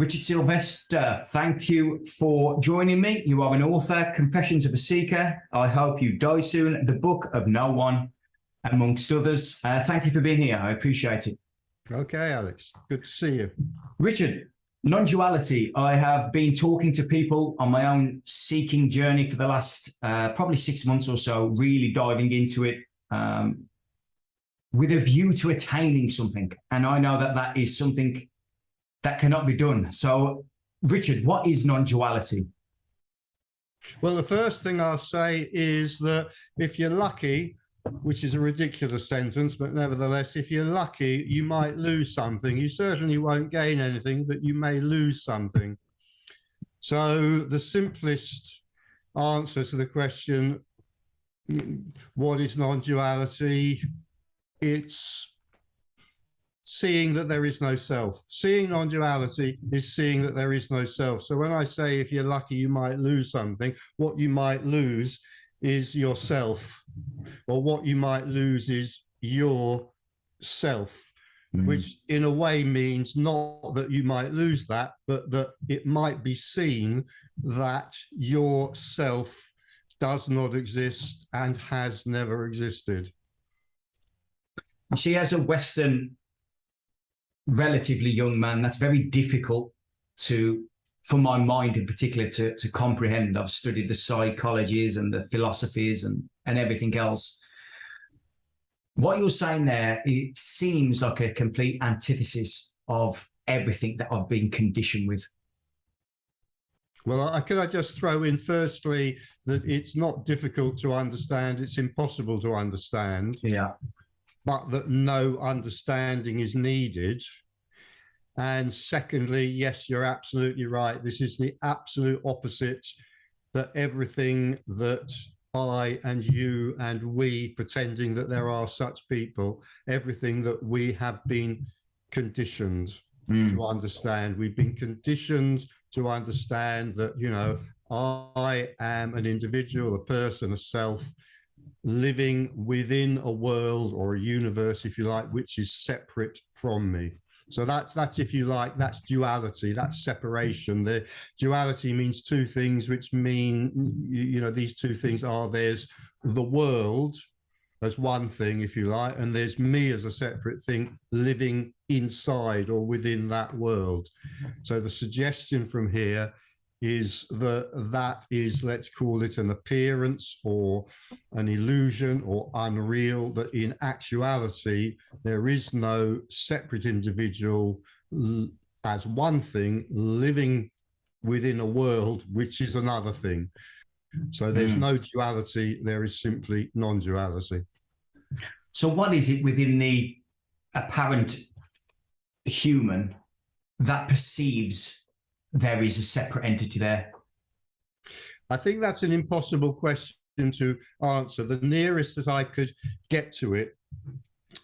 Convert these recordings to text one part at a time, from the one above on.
Richard Sylvester, thank you for joining me. You are an author, Confessions of a Seeker, I Hope You Die Soon, The Book of No One, amongst others. Thank you for being here. I appreciate it. Okay, Alex. Good to see you. Richard, non-duality. I have been talking to people on my own seeking journey for the last probably 6 months or so, really diving into it with a view to attaining something. And I know that that is something that cannot be done. So, Richard, what is non-duality? Well, the first thing I'll say is that if you're lucky, which is a ridiculous sentence, but nevertheless, if you're lucky, you might lose something. You certainly won't gain anything, but you may lose something. So the simplest answer to the question, what is non-duality? It's seeing that there is no self. Seeing non-duality is seeing that there is no self. So when I say if you're lucky, you might lose something, what you might lose is yourself, or what you might lose is your self, which in a way means not that you might lose that, but that it might be seen that your self does not exist and has never existed. You see, as a Western, relatively young man, that's very difficult for my mind in particular to comprehend. I've studied the psychologies and the philosophies and everything else. What you're saying there, it seems like a complete antithesis of everything that I've been conditioned with. Well, can I just throw in firstly that it's not difficult to understand, it's impossible to understand. Yeah. But that no understanding is needed. And secondly, yes, you're absolutely right. This is the absolute opposite, that everything that I and you and we, pretending that there are such people, everything that we have been conditioned to understand. We've been conditioned to understand that, you know, I am an individual, a person, a self, living within a world or a universe, if you like, which is separate from me. So that's if you like, that's duality, that's separation. The duality means two things, which mean, you know, these two things are, there's the world as one thing, if you like, and there's me as a separate thing living inside or within that world. So the suggestion from here is that is, let's call it an appearance or an illusion or unreal, that in actuality, there is no separate individual as one thing living within a world, which is another thing. So there's no duality, there is simply non-duality. So what is it within the apparent human that perceives there is a separate entity there? I think that's an impossible question to answer. The nearest that I could get to it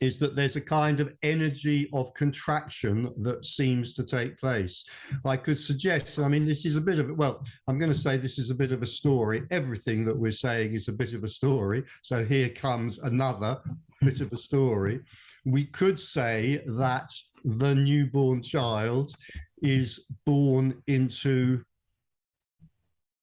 is that there's a kind of energy of contraction that seems to take place. I could suggest, I mean, this is a bit of, well, I'm going to say this is a bit of a story. Everything that we're saying is a bit of a story. So here comes another bit of a story. We could say that the newborn child is born into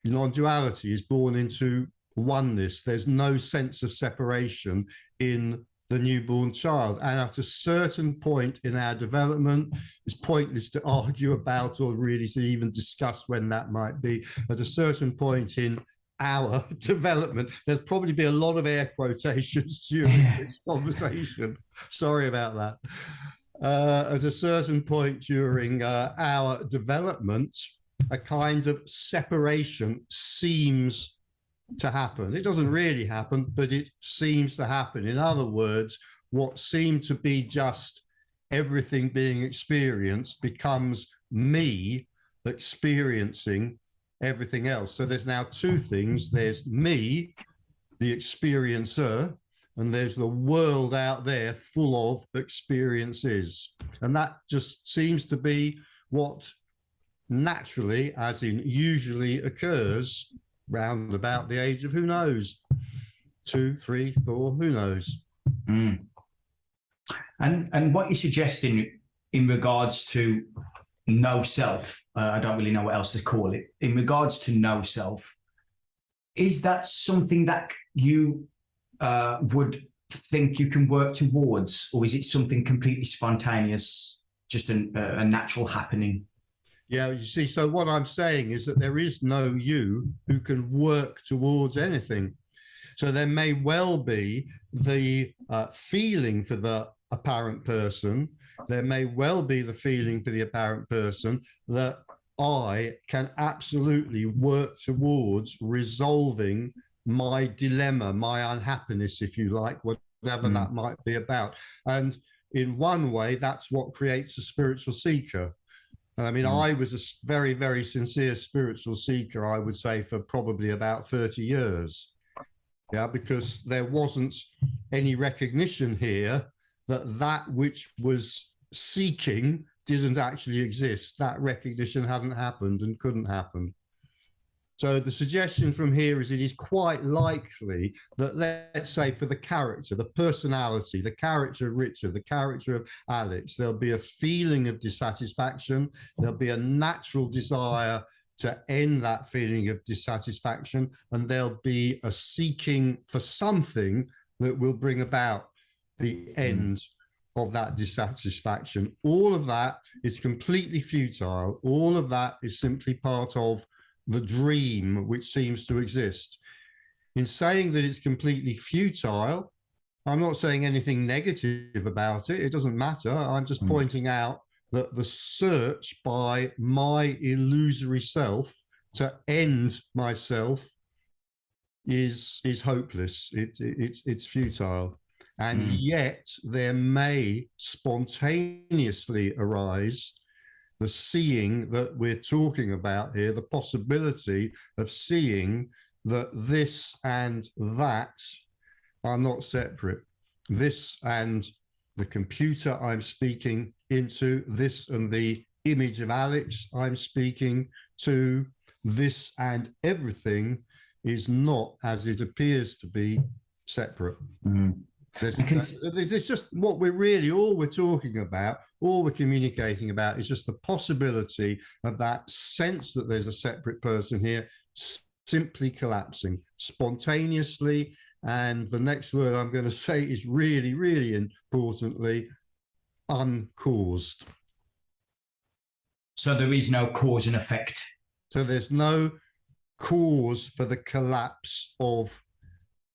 non-duality, is born into oneness. There's no sense of separation in the newborn child. And at a certain point in our development, it's pointless to argue about or really to even discuss when that might be. At a certain point in our development, there'll probably be a lot of air quotations during this conversation. Sorry about that. At a certain point during our development, a kind of separation seems to happen. It doesn't really happen, but it seems to happen. In other words, what seemed to be just everything being experienced becomes me experiencing everything else. So there's now two things. There's me, the experiencer, and there's the world out there full of experiences. And that just seems to be what naturally, as in usually, occurs round about the age of, who knows, 2, 3, 4, who knows. And what you're suggesting in regards to no self, I don't really know what else to call it, in regards to no self, is that something that you would think you can work towards, or is it something completely spontaneous, just a natural happening? Yeah, you see, so what I'm saying is that there is no you who can work towards anything. So there may well be the feeling for the apparent person. There may well be the feeling for the apparent person that I can absolutely work towards resolving my dilemma, my unhappiness, if you like, whatever that might be about. And in one way, that's what creates a spiritual seeker. I mean, I was a very, very sincere spiritual seeker, I would say, for probably about 30 years. Yeah, because there wasn't any recognition here that that which was seeking didn't actually exist. That recognition hadn't happened and couldn't happen. So the suggestion from here is it is quite likely that, let's say, for the character, the personality, the character of Richard, the character of Alex, there'll be a feeling of dissatisfaction. There'll be a natural desire to end that feeling of dissatisfaction, and there'll be a seeking for something that will bring about the end of that dissatisfaction. All of that is completely futile. All of that is simply part of the dream which seems to exist. In saying that it's completely futile, I'm not saying anything negative about it. It doesn't matter. I'm just pointing out that the search by my illusory self to end myself is hopeless. It's futile. And yet there may spontaneously arise the seeing that we're talking about here, the possibility of seeing that this and that are not separate. This and the computer I'm speaking into, this and the image of Alex I'm speaking to, this and everything is not, as it appears to be, separate. There's just what we're really, all we're talking about, all we're communicating about is just the possibility of that sense that there's a separate person here simply collapsing spontaneously. And the next word I'm going to say is really, really importantly, uncaused. So there is no cause and effect. So there's no cause for the collapse of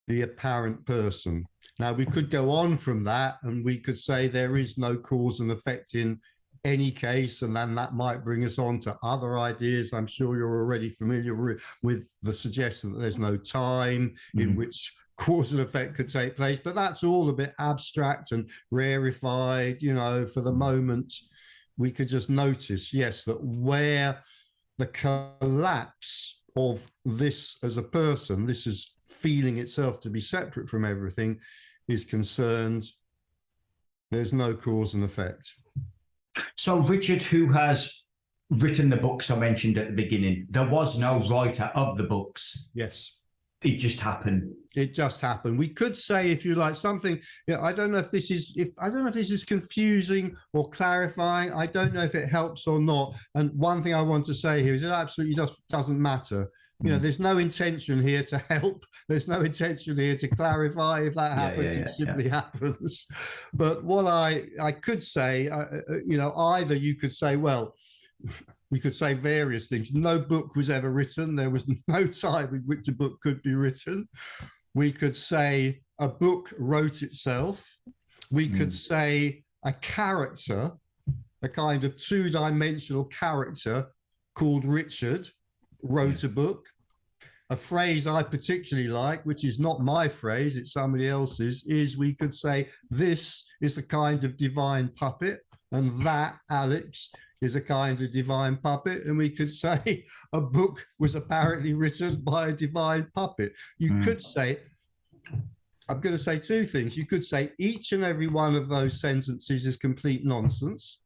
the apparent person. Now, we could go on from that and we could say there is no cause and effect in any case, and then that might bring us on to other ideas. I'm sure you're already familiar with the suggestion that there's no time in which cause and effect could take place, but that's all a bit abstract and rarefied. You know, for the moment, we could just notice, yes, that where the collapse of this as a person, this is feeling itself to be separate from everything, is concerned, there's no cause and effect. So Richard, who has written the books I mentioned at the beginning, there was no writer of the books. Yes. It just happened. It just happened. We could say, if you like, something. I don't know if this is confusing or clarifying. I don't know if it helps or not. And one thing I want to say here is it absolutely just doesn't matter. You know, there's no intention here to help. There's no intention here to clarify. If that happens, it simply happens. But what I could say, either you could say, well, we could say various things. No book was ever written. There was no time in which a book could be written. We could say a book wrote itself. We could say a character, a kind of two-dimensional character called Richard, wrote a book. A phrase I particularly like, which is not my phrase, it's somebody else's, is we could say this is a kind of divine puppet, and that, Alex, is a kind of divine puppet. And we could say a book was apparently written by a divine puppet. You could say, I'm going to say two things. You could say each and every one of those sentences is complete nonsense.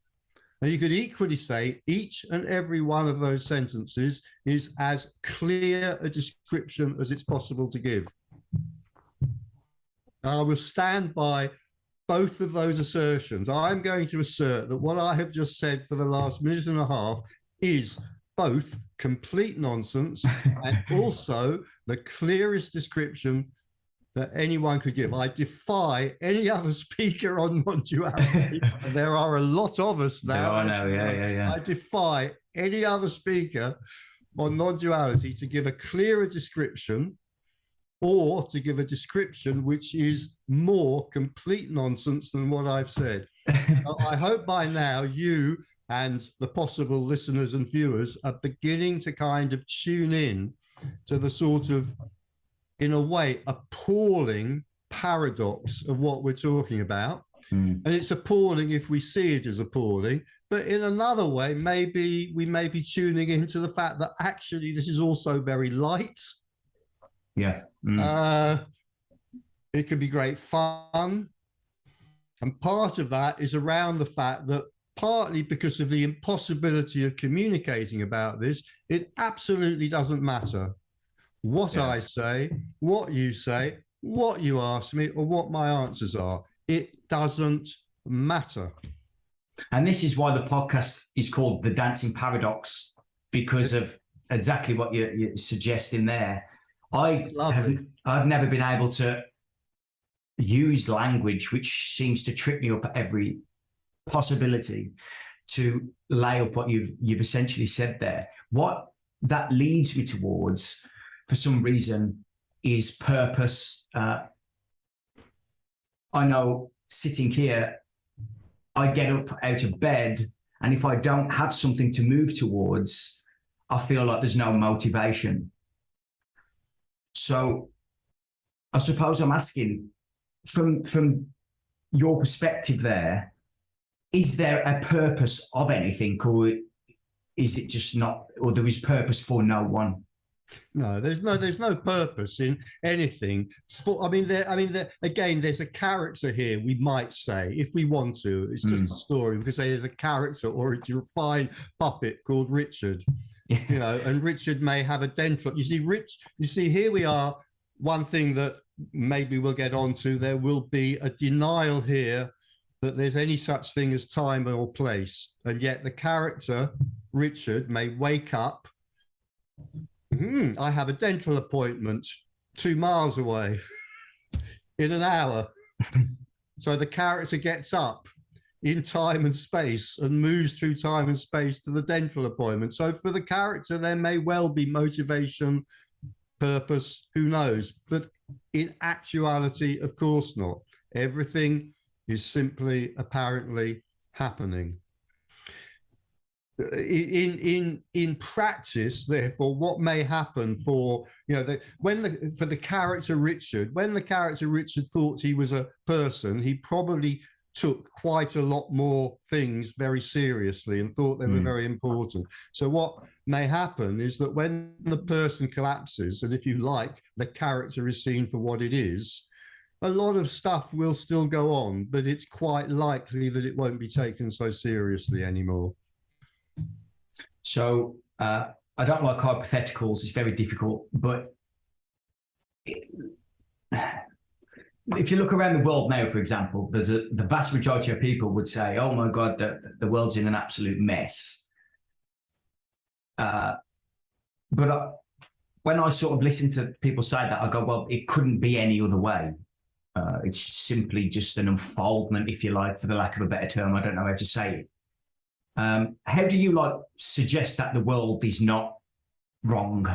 And you could equally say each and every one of those sentences is as clear a description as it's possible to give. I will stand by both of those assertions. I'm going to assert that what I have just said for the last minute and a half is both complete nonsense and also the clearest description that anyone could give. I defy any other speaker on non-duality. There are a lot of us now. I know, yeah. I defy any other speaker on non-duality to give a clearer description, or to give a description which is more complete nonsense than what I've said. I hope by now you and the possible listeners and viewers are beginning to kind of tune in to the sort of, in a way, appalling paradox of what we're talking about. And it's appalling if we see it as appalling, but in another way, maybe we may be tuning into the fact that actually this is also very light. Yeah. It could be great fun. And part of that is around the fact that, partly because of the impossibility of communicating about this, it absolutely doesn't matter what I say, what you say, what you ask me, or what my answers are. It doesn't matter. And this is why the podcast is called The Dancing Paradox, because of exactly what you're suggesting there. I've never been able to use language which seems to trip me up at every possibility to lay up what you've essentially said there. What that leads me towards, for some reason, is purpose. I know sitting here, I get up out of bed, and if I don't have something to move towards, I feel like there's no motivation. So I suppose I'm asking, from your perspective there, is there a purpose of anything, or is it just not, or there is purpose for no one? No, there's no purpose in anything. Again, there's a character here, we might say, if we want to. It's just a story. We could say there's a character or a refined puppet called Richard. You know, and Richard may have a dental. You see, here we are. One thing that maybe we'll get onto, there will be a denial here that there's any such thing as time or place, and yet the character Richard may wake up. I have a dental appointment 2 miles away in an hour. So the character gets up in time and space and moves through time and space to the dental appointment. So for the character, there may well be motivation, purpose, who knows? But in actuality, of course not. Everything is simply apparently happening. In practice, therefore, what may happen for, for the character Richard, when the character Richard thought he was a person, he probably took quite a lot more things very seriously and thought they were very important. So what may happen is that when the person collapses, and if you like, the character is seen for what it is, a lot of stuff will still go on, but it's quite likely that it won't be taken so seriously anymore. So I don't like hypotheticals. It's very difficult. But if you look around the world now, for example, the vast majority of people would say, oh, my God, the world's in an absolute mess. But when I sort of listen to people say that, I go, well, it couldn't be any other way. It's simply just an unfoldment, if you like, for the lack of a better term. I don't know how to say it. How do you suggest that the world is not wrong?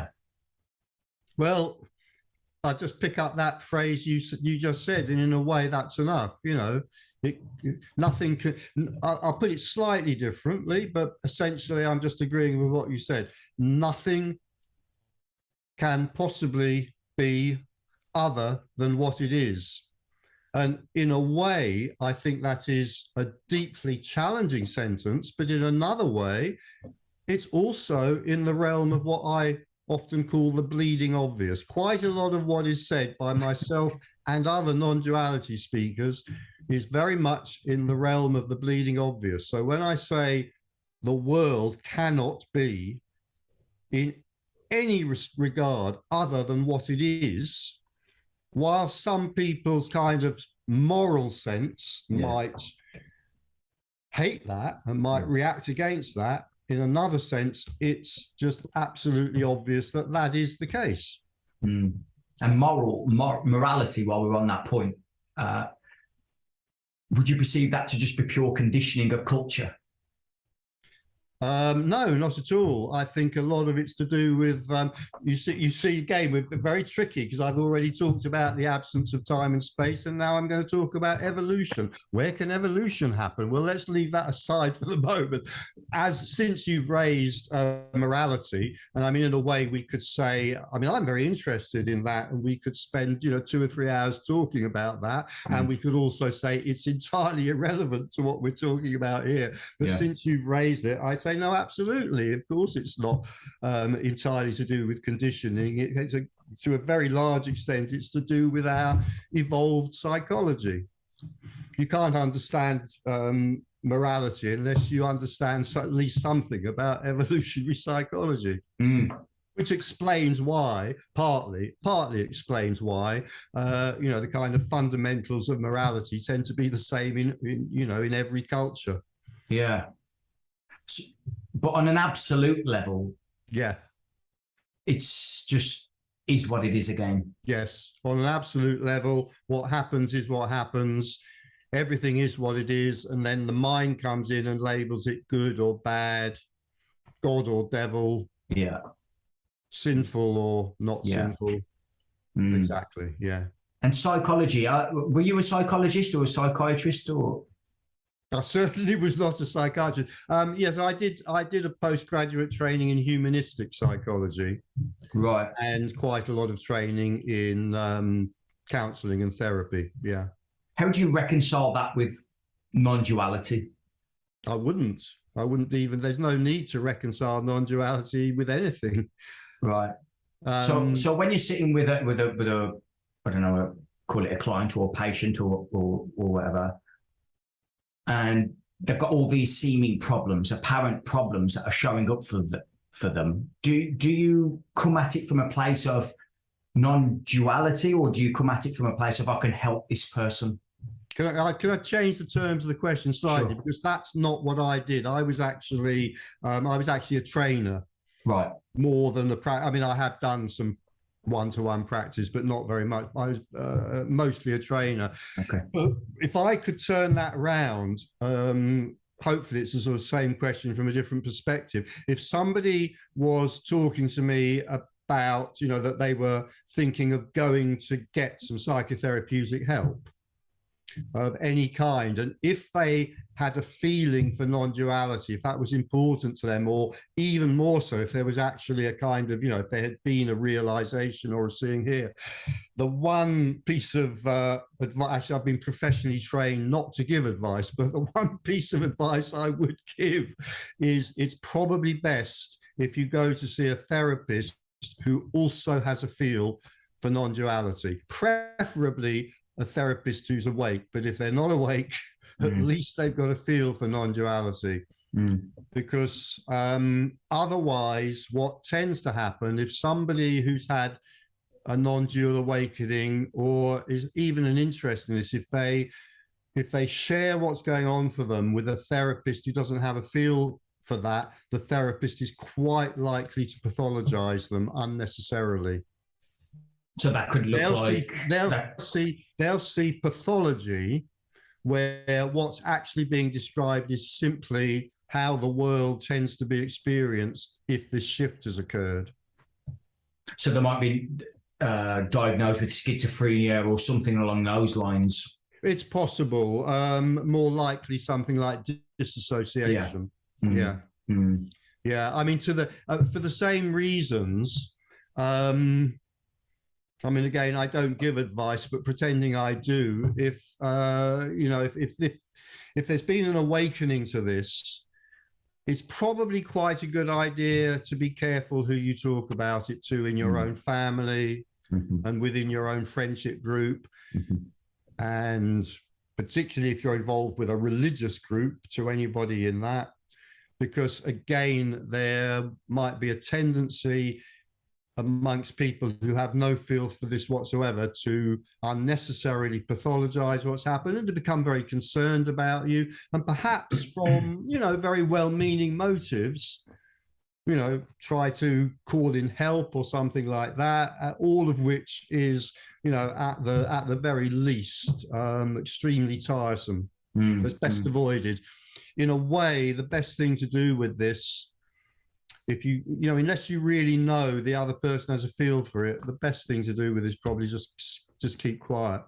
Well, I just pick up that phrase you just said, and in a way that's enough. Nothing can. I'll put it slightly differently, but essentially I'm just agreeing with what you said. Nothing can possibly be other than what it is. And in a way, I think that is a deeply challenging sentence, but in another way, it's also in the realm of what I often call the bleeding obvious. Quite a lot of what is said by myself and other non-duality speakers is very much in the realm of the bleeding obvious. So when I say the world cannot be in any regard other than what it is, while some people's kind of moral sense might hate that and might react against that. In another sense, it's just absolutely obvious that that is the case. And morality, while we're on that point, would you perceive that to just be pure conditioning of culture? No, not at all. I think a lot of it's to do with, you see again, we're very tricky because I've already talked about the absence of time and space, and now I'm going to talk about evolution. Where can evolution happen? Well, let's leave that aside for the moment. Since you've raised morality, and I mean, in a way we could say, I mean, I'm very interested in that, and we could spend, 2 or 3 hours talking about that. And we could also say it's entirely irrelevant to what we're talking about here. But since you've raised it, I say, no, absolutely. Of course, it's not entirely to do with conditioning. To a very large extent, it's to do with our evolved psychology. You can't understand morality unless you understand at least something about evolutionary psychology, which explains why, partly explains why, the kind of fundamentals of morality tend to be the same in every culture. Yeah. But on an absolute level, it's just is what it is again. Yes, on an absolute level, what happens is what happens. Everything is what it is, and then the mind comes in and labels it good or bad, God or devil, sinful or not sinful. Exactly, yeah. And psychology, were you a psychologist or a psychiatrist, or? I certainly was not a psychiatrist. Yes, I did a postgraduate training in humanistic psychology, right, and quite a lot of training in counselling and therapy. Yeah. How do you reconcile that with non-duality? I wouldn't even. There's no need to reconcile non-duality with anything. Right. So when you're sitting with a I don't know, call it a client or a patient or whatever, and they've got all these seeming problems, apparent problems that are showing up for them. Do you come at it from a place of non-duality, or do you come at it from a place of I can help this person? Can I change the terms of the question slightly? Sure. Because that's not what I did. I was actually a trainer, right? More than I have done some one-to-one practice, but not very much. I was mostly a trainer. Okay. But if I could turn that around, hopefully it's the sort of same question from a different perspective. If somebody was talking to me about, that they were thinking of going to get some psychotherapeutic help of any kind, and if they had a feeling for non-duality, if that was important to them, or even more so if there was actually a kind of, if there had been a realization or a seeing here, the one piece of advice, I've been professionally trained not to give advice, but the one piece of advice I would give is it's probably best if you go to see a therapist who also has a feel for non-duality, preferably a therapist who's awake. But if they're not awake, at least they've got a feel for non-duality. Because otherwise, what tends to happen, if somebody who's had a non-dual awakening or is even an interest in this, if they share what's going on for them with a therapist who doesn't have a feel for that, the therapist is quite likely to pathologize them unnecessarily. So that could look they'll see pathology where what's actually being described is simply how the world tends to be experienced if this shift has occurred. So they might be diagnosed with schizophrenia or something along those lines. It's possible. More likely something like disassociation. Yeah. I mean, for the same reasons. I mean, again, I don't give advice, but pretending I do, if there's been an awakening to this, it's probably quite a good idea to be careful who you talk about it to in your own family and within your own friendship group. And particularly if you're involved with a religious group, to anybody in that, because again, there might be a tendency amongst people who have no feel for this whatsoever to unnecessarily pathologize what's happened and to become very concerned about you, and perhaps from, you know, very well-meaning motives, you know, try to call in help or something like that, all of which is, you know, at the very least, extremely tiresome. It's best avoided. In a way, the best thing to do with this, if you know, unless you really know the other person has a feel for it, the best thing to do with is probably just keep quiet.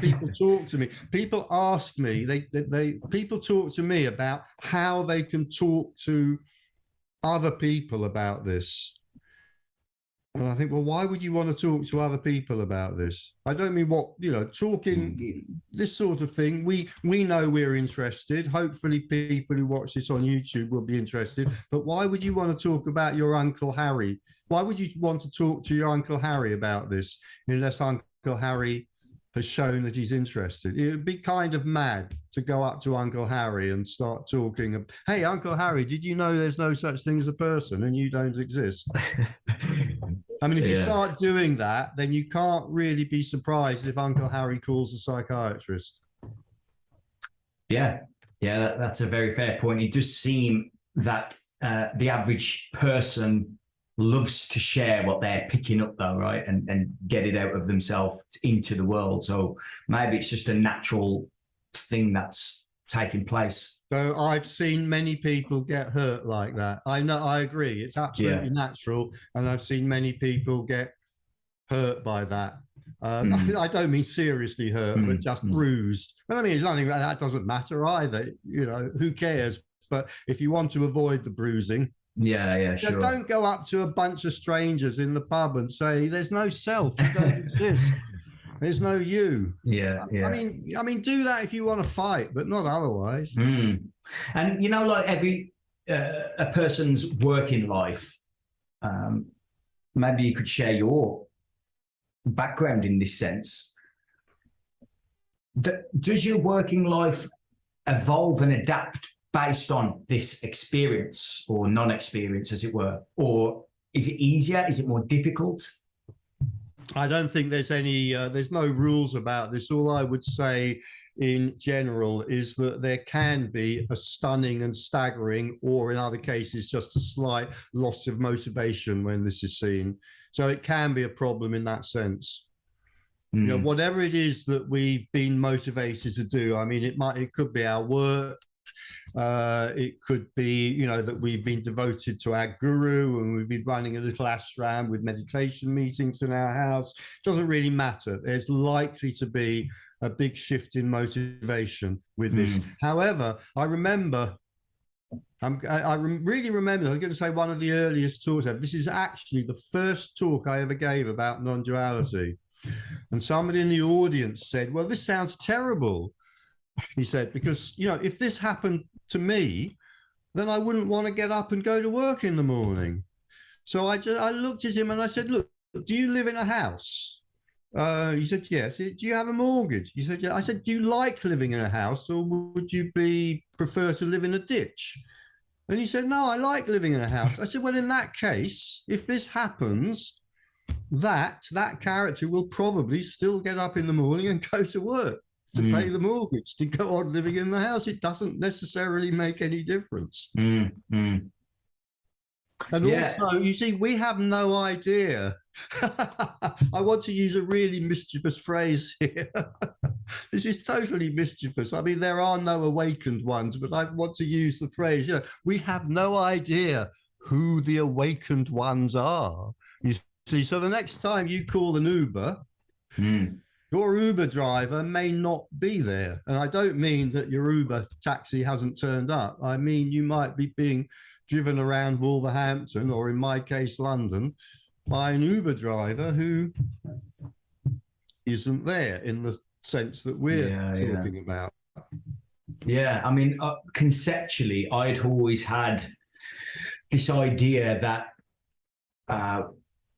People talk to me. People ask me. People talk to me about how they can talk to other people about this. And I think, well, why would you want to talk to other people about this? I don't mean what, you know, talking, this sort of thing. We know we're interested. Hopefully people who watch this on YouTube will be interested. But why would you want to talk about your Uncle Harry? Why would you want to talk to your Uncle Harry about this unless Uncle Harry has shown that he's interested? It would be kind of mad to go up to Uncle Harry and start talking. Hey, Uncle Harry, did you know there's no such thing as a person and you don't exist? I mean, if you start doing that, then you can't really be surprised if Uncle Harry calls a psychiatrist. Yeah, that's a very fair point. It does seem that the average person loves to share what they're picking up, though, right? And get it out of themselves into the world. So maybe it's just a natural thing that's taking place. So I've seen many people get hurt like that. I know, I agree. It's absolutely natural. And I've seen many people get hurt by that. I don't mean seriously hurt, but just bruised. But I mean, it's nothing that doesn't matter either. You know, who cares? But if you want to avoid the bruising, sure. Don't go up to a bunch of strangers in the pub and say, "There's no self, you don't exist. There's no you." I mean, do that if you want to fight, but not otherwise. And you know, like every a person's working life, maybe you could share your background in this sense. Does your working life evolve and adapt based on this experience or non-experience, as it were? Or is it easier? Is it more difficult? I don't think there's any, there's no rules about this. All I would say in general is that there can be a stunning and staggering, or in other cases, just a slight loss of motivation when this is seen. So it can be a problem in that sense. You know, whatever it is that we've been motivated to do, I mean, it could be our work. It could be, you know, that we've been devoted to our guru and we've been running a little ashram with meditation meetings in our house. Doesn't really matter. There's likely to be a big shift in motivation with this. However, I remember, really remember, I was going to say one of the earliest talks ever. This is actually the first talk I ever gave about non-duality. And somebody in the audience said, "Well, this sounds terrible." He said, "Because, you know, if this happened to me, then I wouldn't want to get up and go to work in the morning." So I looked at him and I said, "Look, do you live in a house?" He said, "Yes." "Do you have a mortgage?" He said, "Yeah." I said, "Do you like living in a house, or would you prefer to live in a ditch?" And he said, "No, I like living in a house." I said, "Well, in that case, if this happens, that character will probably still get up in the morning and go to work to pay the mortgage, to go on living in the house. It doesn't necessarily make any difference." And also, you see, we have no idea. I want to use a really mischievous phrase here. This is totally mischievous. I mean, there are no awakened ones, but I want to use the phrase, you know, we have no idea who the awakened ones are. You see, so the next time you call an Uber, your Uber driver may not be there. And I don't mean that your Uber taxi hasn't turned up. I mean, you might be being driven around Wolverhampton, or in my case, London, by an Uber driver who isn't there in the sense that we're talking about. Yeah, I mean, conceptually, I'd always had this idea that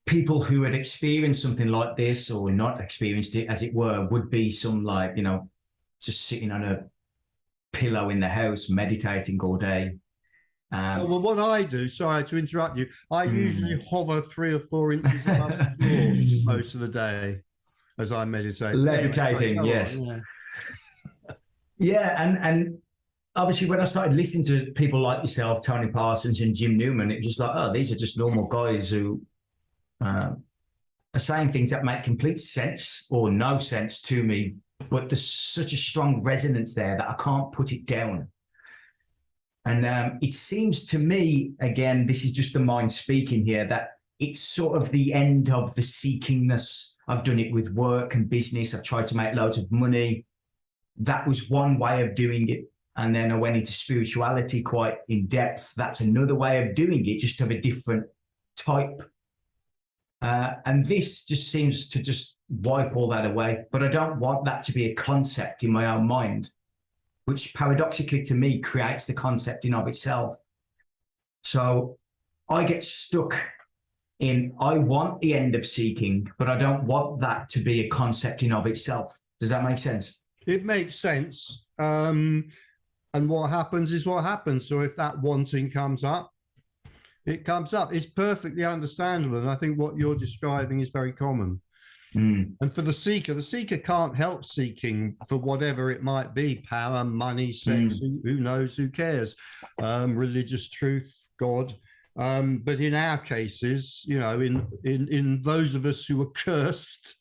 people who had experienced something like this, or not experienced it, as it were, would be some, like, you know, just sitting on a pillow in the house, meditating all day. Well, what I do, sorry to interrupt you, I usually hover 3 or 4 inches above the floor most of the day as I meditate. Levitating, Anyway, yes. on, yeah. And obviously when I started listening to people like yourself, Tony Parsons and Jim Newman, it was just like, oh, these are just normal guys who are saying things that make complete sense or no sense to me, but there's such a strong resonance there that I can't put it down. And it seems to me, again, this is just the mind speaking here, that it's sort of the end of the seekingness. I've done it with work and business. I've tried to make loads of money. That was one way of doing it. And then I went into spirituality quite in depth. That's another way of doing it, just of a different type. And this just seems to just wipe all that away. But I don't want that to be a concept in my own mind, which paradoxically to me creates the concept in of itself. So I get stuck in, I want the end of seeking, but I don't want that to be a concept in of itself. Does that make sense? It makes sense. And what happens is what happens. So if that wanting comes up, it comes up. It's perfectly understandable. And I think what you're describing is very common. And for the seeker can't help seeking for whatever it might be, power, money, sex, who knows, who cares, religious truth, God. But in our cases, you know, in those of us who are cursed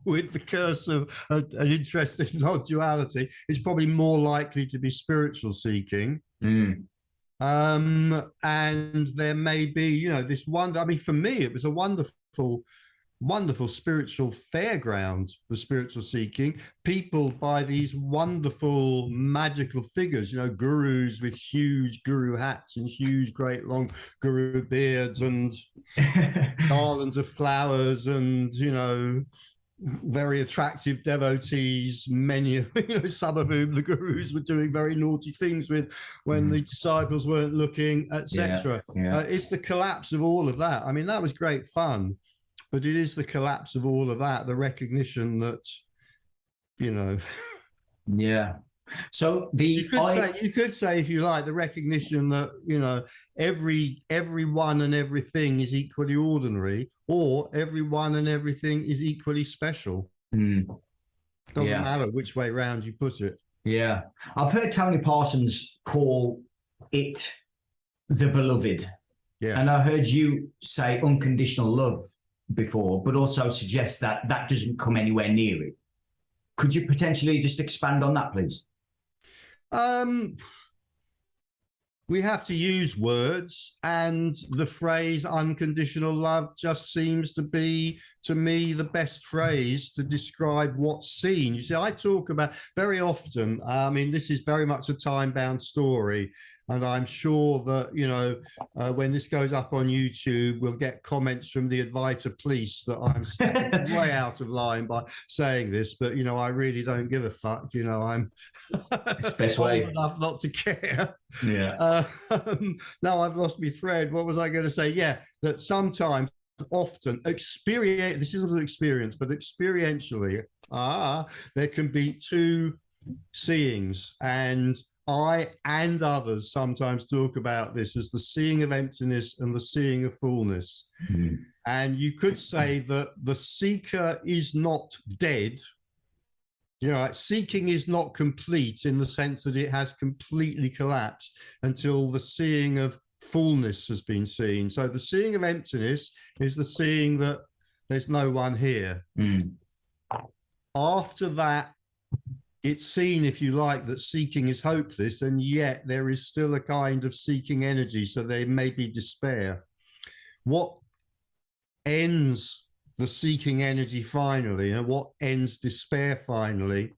with the curse of an interest in non-duality, it's probably more likely to be spiritual seeking. And there may be, you know, this wonder. I mean, for me, it was a wonderful spiritual fairground, the spiritual seeking. People by these wonderful magical figures, you know, gurus with huge guru hats and huge great long guru beards and garlands of flowers and, you know, very attractive devotees, many, you know, some of whom the gurus were doing very naughty things with when the disciples weren't looking, etc. It's the collapse of all of that. I mean, that was great fun. But it is the collapse of all of that, the recognition that, you know. Yeah. So you could say, if you like, the recognition that, you know, everyone and everything is equally ordinary, or everyone and everything is equally special. Doesn't matter which way round you put it. Yeah. I've heard Tony Parsons call it the beloved. Yeah. And I heard you say unconditional love before, but also suggest that that doesn't come anywhere near it. Could you potentially just expand on that, please? We have to use words, and the phrase unconditional love just seems to be, to me, the best phrase to describe what's seen. You see, I talk about very often, I mean, this is very much a time-bound story, and I'm sure that, you know, when this goes up on YouTube, we'll get comments from the Advaita police that I'm stepping way out of line by saying this, but, you know, I really don't give a fuck. You know, I'm old enough not to care. Yeah. Now I've lost my thread. What was I going to say? Yeah, that sometimes, often, experience, this isn't an experience, but experientially, there can be two seeings, and I and others sometimes talk about this as the seeing of emptiness and the seeing of fullness. And you could say that the seeker is not dead. You know, seeking is not complete in the sense that it has completely collapsed until the seeing of fullness has been seen. So the seeing of emptiness is the seeing that there's no one here. After that, it's seen, if you like, that seeking is hopeless, and yet there is still a kind of seeking energy, so there may be despair. What ends the seeking energy finally, and what ends despair finally,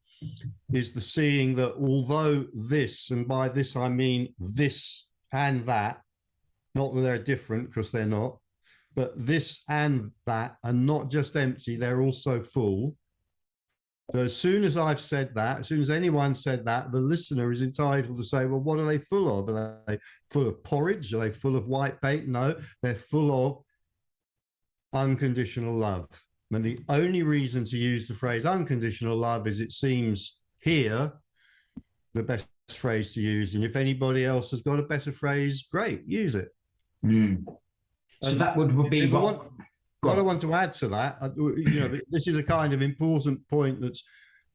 is the seeing that although this, and by this I mean this and that, not that they're different, because they're not, but this and that are not just empty, they're also full. So as soon as I've said that, as soon as anyone said that, the listener is entitled to say, well, what are they full of? Are they full of porridge? Are they full of white paint? No, they're full of unconditional love. And the only reason to use the phrase unconditional love is it seems here the best phrase to use. And if anybody else has got a better phrase, great, use it. So that would be what I want to add to that. This is a kind of important point that's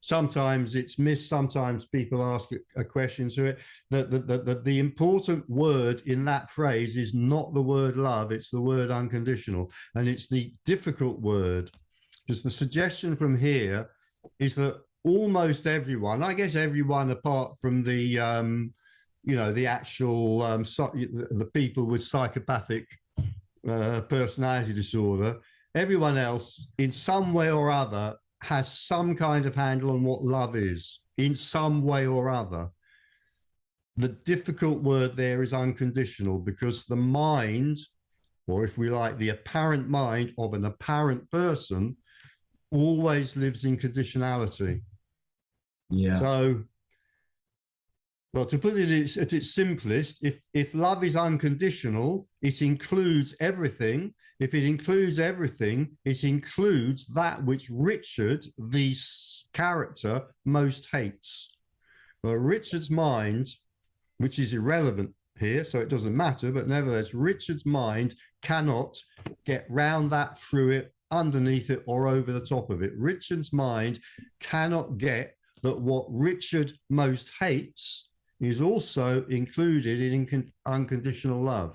sometimes it's missed. Sometimes people ask a question to it. That the important word in that phrase is not the word love, it's the word unconditional. And it's the difficult word, because the suggestion from here is that almost everyone, I guess everyone apart from the, the actual, the people with psychopathic personality disorder, everyone else in some way or other has some kind of handle on what love is in some way or other. The difficult word there is unconditional, because the mind, or if we like, the apparent mind of an apparent person, always lives in conditionality. Yeah. So, well, to put it at its simplest, if love is unconditional, it includes everything. If it includes everything, it includes that which Richard, the character, most hates. Well, Richard's mind, which is irrelevant here, so it doesn't matter, but nevertheless, Richard's mind cannot get round that, through it, underneath it, or over the top of it. Richard's mind cannot get that what Richard most hates is also included in unconditional love.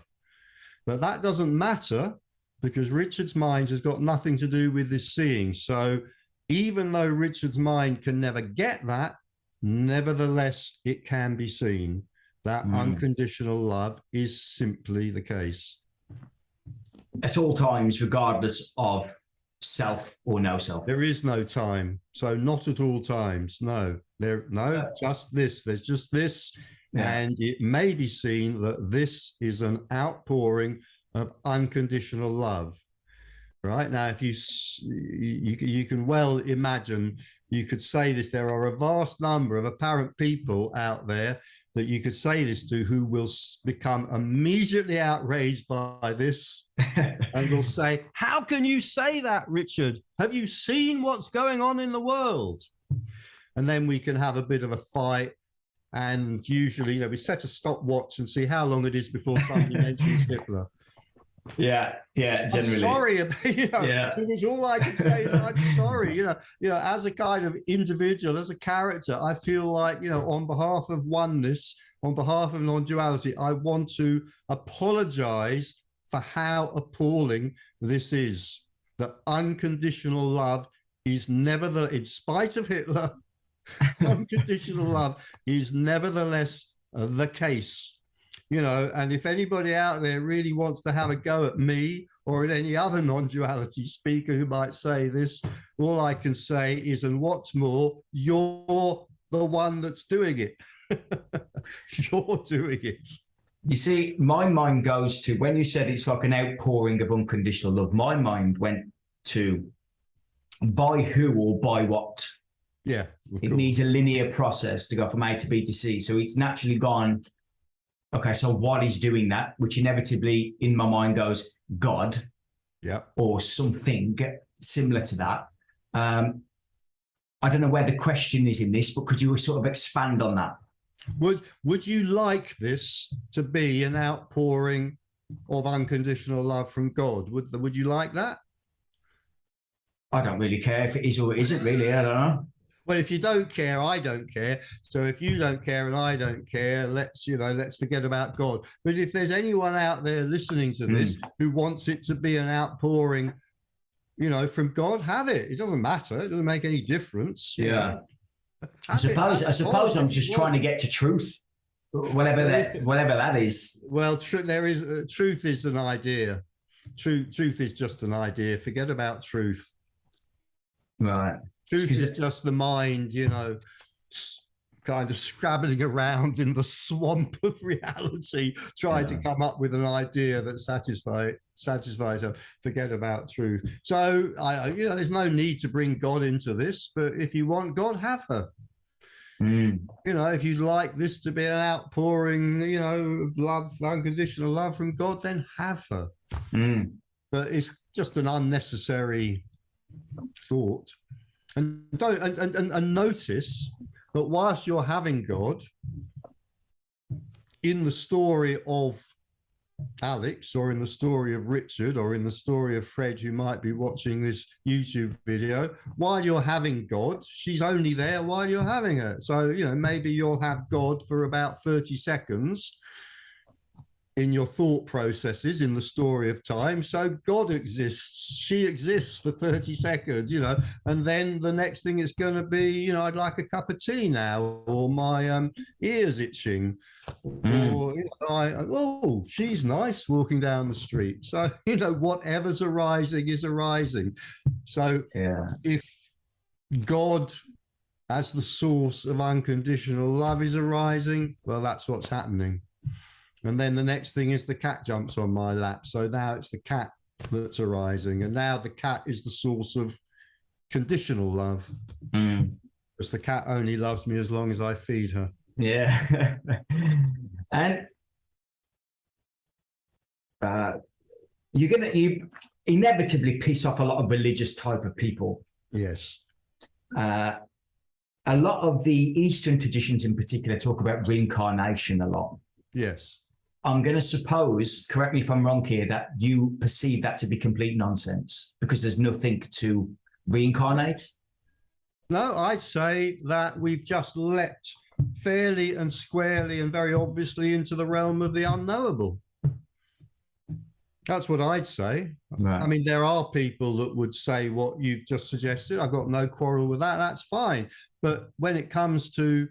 But that doesn't matter, because Richard's mind has got nothing to do with this seeing. So even though Richard's mind can never get that, nevertheless, it can be seen. That unconditional love is simply the case. At all times, regardless of self or no self. There is no time. So not at all times. No, just this. There's just this. Yeah. And it may be seen that this is an outpouring of unconditional love. Right now, if you can well imagine, you could say this, there are a vast number of apparent people out there that you could say this to, who will become immediately outraged by this and will say, how can you say that, Richard? Have you seen what's going on in the world? And then we can have a bit of a fight. And usually, we set a stopwatch and see how long it is before somebody mentions Hitler. Yeah, generally. I'm sorry, it was all I could say is I'm sorry. As a kind of individual, as a character, I feel like, on behalf of oneness, on behalf of non-duality, I want to apologize for how appalling this is. That unconditional love is never, in spite of Hitler, unconditional love is nevertheless the case. And if anybody out there really wants to have a go at me or at any other non-duality speaker who might say this, all I can say is, and what's more, you're the one that's doing it. You're doing it. You see, my mind goes to, when you said it's like an outpouring of unconditional love, my mind went to by who or by what. Yeah. It needs a linear process to go from A to B to C. So it's naturally gone, okay, so what is doing that? Which inevitably in my mind goes God, or something similar to that. I don't know where the question is in this, but could you sort of expand on that? Would you like this to be an outpouring of unconditional love from God? Would you like that? I don't really care if it is or it isn't, really. I don't know. Well, if you don't care, I don't care. So if you don't care and I don't care, let's forget about God. But if there's anyone out there listening to this who wants it to be an outpouring, from God, have it. It doesn't matter. It doesn't make any difference. Yeah. I suppose I'm just trying to get to truth, whatever that is. Well, truth is an idea. Truth is just an idea. Forget about truth. Right. Truth is just the mind, kind of scrabbling around in the swamp of reality, trying to come up with an idea that satisfies her. Forget about truth. So, there's no need to bring God into this, but if you want God, have her. If you'd like this to be an outpouring, of love, unconditional love from God, then have her. But it's just an unnecessary thought. And notice that whilst you're having God, in the story of Alex, or in the story of Richard, or in the story of Fred, who might be watching this YouTube video, while you're having God, she's only there while you're having her. So, you know, maybe you'll have God for about 30 seconds in your thought processes in the story of time. So God exists, she exists for 30 seconds, you know, and then the next thing is going to be, you know, I'd like a cup of tea now, or my ears itching, or, you know, oh, she's nice walking down the street. So, you know, whatever's arising is arising. So if God as the source of unconditional love is arising, well, that's what's happening. And then the next thing is the cat jumps on my lap. So now it's the cat that's arising. And now the cat is the source of conditional love. Because the cat only loves me as long as I feed her. Yeah. And you inevitably piss off a lot of religious type of people. Yes. A lot of the Eastern traditions in particular talk about reincarnation a lot. Yes. I'm going to suppose, correct me if I'm wrong here, that you perceive that to be complete nonsense because there's nothing to reincarnate. No, I'd say that we've just leapt fairly and squarely and very obviously into the realm of the unknowable. That's what I'd say. Right. I mean, there are people that would say what you've just suggested. I've got no quarrel with that. That's fine. But when it comes to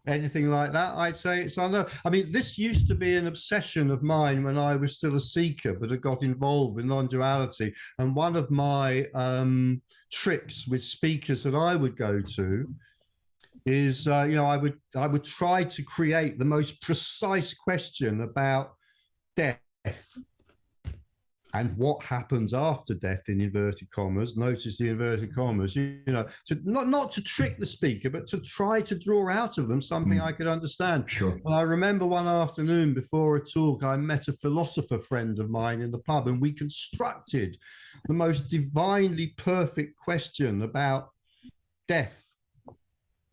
anything like that, I'd say it's unknown. I mean, this used to be an obsession of mine when I was still a seeker, but I got involved with non-duality. And one of my tricks with speakers that I would go to is, you know, I would try to create the most precise question about death and what happens after death, in inverted commas. Notice the inverted commas, you know, to not to trick the speaker, but to try to draw out of them something I could understand. Sure. And I remember one afternoon before a talk, I met a philosopher friend of mine in the pub, and we constructed the most divinely perfect question about death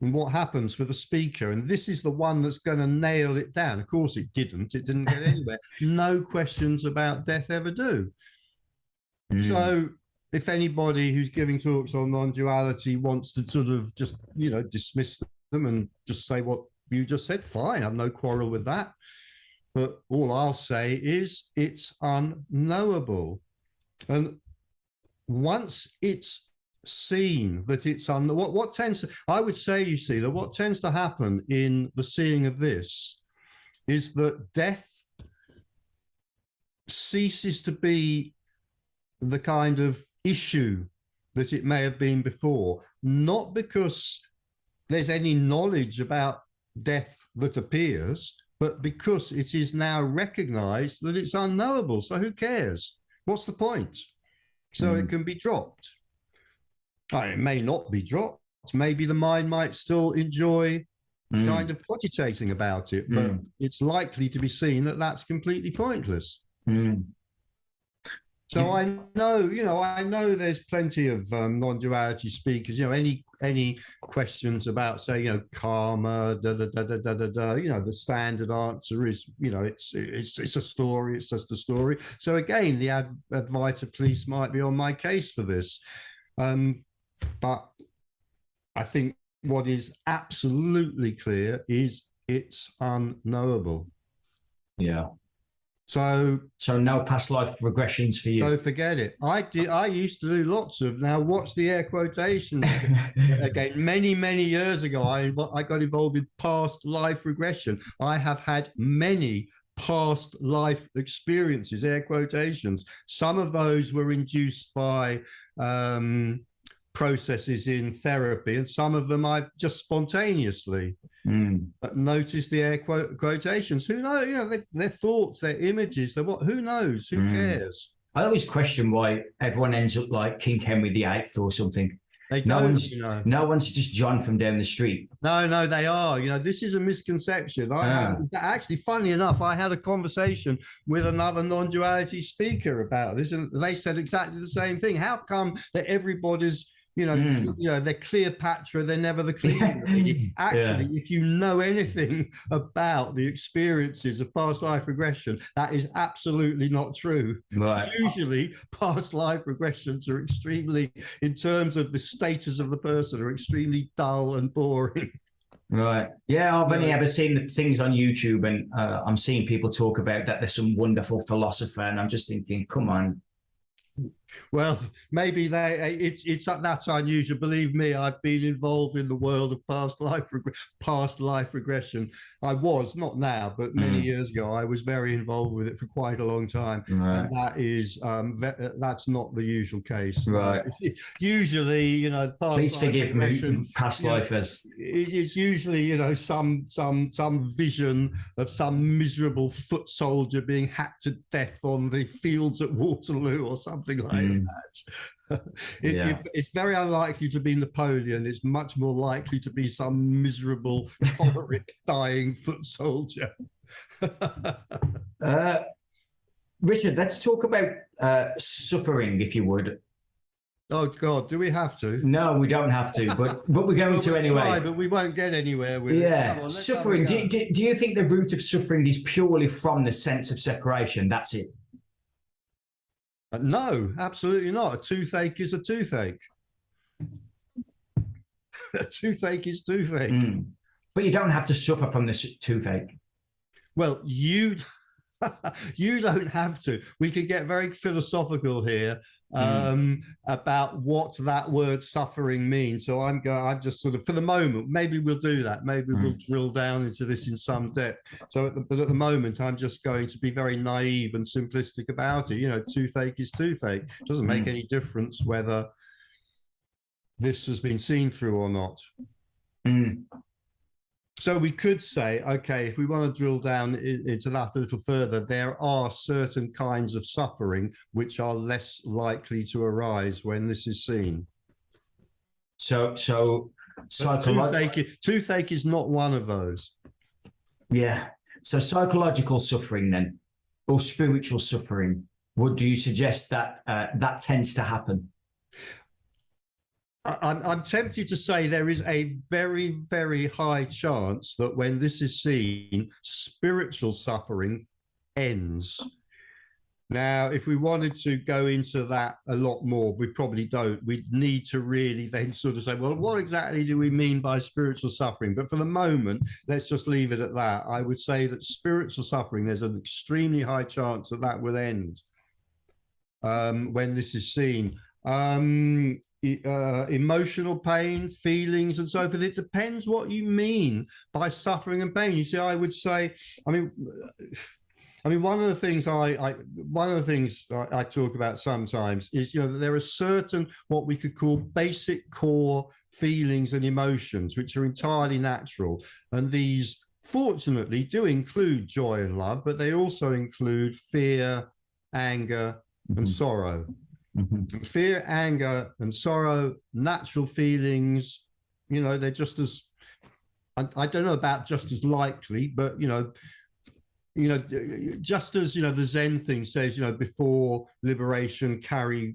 and what happens for the speaker. And this is the one that's going to nail it down. Of course, it didn't get anywhere. No questions about death ever do. So if anybody who's giving talks on non-duality wants to sort of just, you know, dismiss them and just say what you just said, fine, I've no quarrel with that. But all I'll say is it's unknowable. And once it's seen that it's what tends to, I would say, you see, that what tends to happen in the seeing of this is that death ceases to be the kind of issue that it may have been before, not because there's any knowledge about death that appears, but because it is now recognized that it's unknowable. So who cares? What's the point? So it can be dropped. It may not be dropped. Maybe the mind might still enjoy kind of cogitating about it, but it's likely to be seen that that's completely pointless. So I know, you know, I know there's plenty of non-duality speakers. You know, any questions about, say, you know, karma, you know, the standard answer is, you know, it's a story. It's just a story. So again, the Advaita police might be on my case for this. But I think what is absolutely clear is it's unknowable. Yeah. So no past life regressions for you. So forget it. I used to do lots of, now watch the air quotations again. Many years ago, I got involved in past life regression. I have had many past life experiences, air quotations. Some of those were induced by processes in therapy, and some of them I've just spontaneously. But notice the air quotations. Who knows? You know, their thoughts, their images. They're what? Who knows? Who cares? I always question why everyone ends up like King Henry VIII or something. They no don't, one's, you know. No one's just John from down the street. No, they are. You know, this is a misconception. Actually, funny enough, I had a conversation with another non-duality speaker about this, and they said exactly the same thing. How come that everybody's, They're Cleopatra, they're never the Cleopatra. Actually, if you know anything about the experiences of past life regression, that is absolutely not true. Right. Usually, past life regressions are extremely, in terms of the status of the person, are extremely dull and boring. Right. Yeah, I've only ever seen the things on YouTube, and I'm seeing people talk about that there's some wonderful philosopher, and I'm just thinking, come on. Well, maybe that's unusual. Believe me, I've been involved in the world of past life regression. I was, not now, but many years ago, I was very involved with it for quite a long time. Right. And that is that's not the usual case. Right. Usually, Please forgive me, past lifers. It's usually, some vision of some miserable foot soldier being hacked to death on the fields at Waterloo or something like that. It's very unlikely to be Napoleon. It's much more likely to be some miserable, choleric, dying foot soldier. Richard, let's talk about suffering, if you would. Oh God, do we have to? No, we don't have to, but we're going to anyway. Try, but we won't get anywhere with it. On, suffering. Do you think the root of suffering is purely from the sense of separation? That's it. No, absolutely not. A toothache is a toothache. A toothache is toothache. But you don't have to suffer from this toothache. Well, you don't have to. We could get very philosophical here about what that word suffering means. So I'm just sort of, for the moment, maybe we'll do that. Maybe we'll drill down into this in some depth. But at the moment, I'm just going to be very naive and simplistic about it. Toothache is toothache. It doesn't make any difference whether this has been seen through or not. So we could say, okay, if we want to drill down into that a little further, there are certain kinds of suffering which are less likely to arise when this is seen. So toothache is not one of those. Yeah. So psychological suffering then, or spiritual suffering, do you suggest that that tends to happen? I'm tempted to say there is a very, very high chance that when this is seen, spiritual suffering ends. Now, if we wanted to go into that a lot more, we probably don't. We'd need to really then sort of say, well, what exactly do we mean by spiritual suffering? But for the moment, let's just leave it at that. I would say that spiritual suffering, there's an extremely high chance that that will end when this is seen. Emotional pain, feelings, and so forth. It depends what you mean by suffering and pain. You see, I would say, I mean, one of the things I talk about sometimes is, that there are certain what we could call basic core feelings and emotions which are entirely natural, and these fortunately do include joy and love, but they also include fear, anger, and sorrow. Fear, anger, and sorrow, natural feelings, they're just as, I don't know about just as likely, but, just as, the Zen thing says, before liberation, carry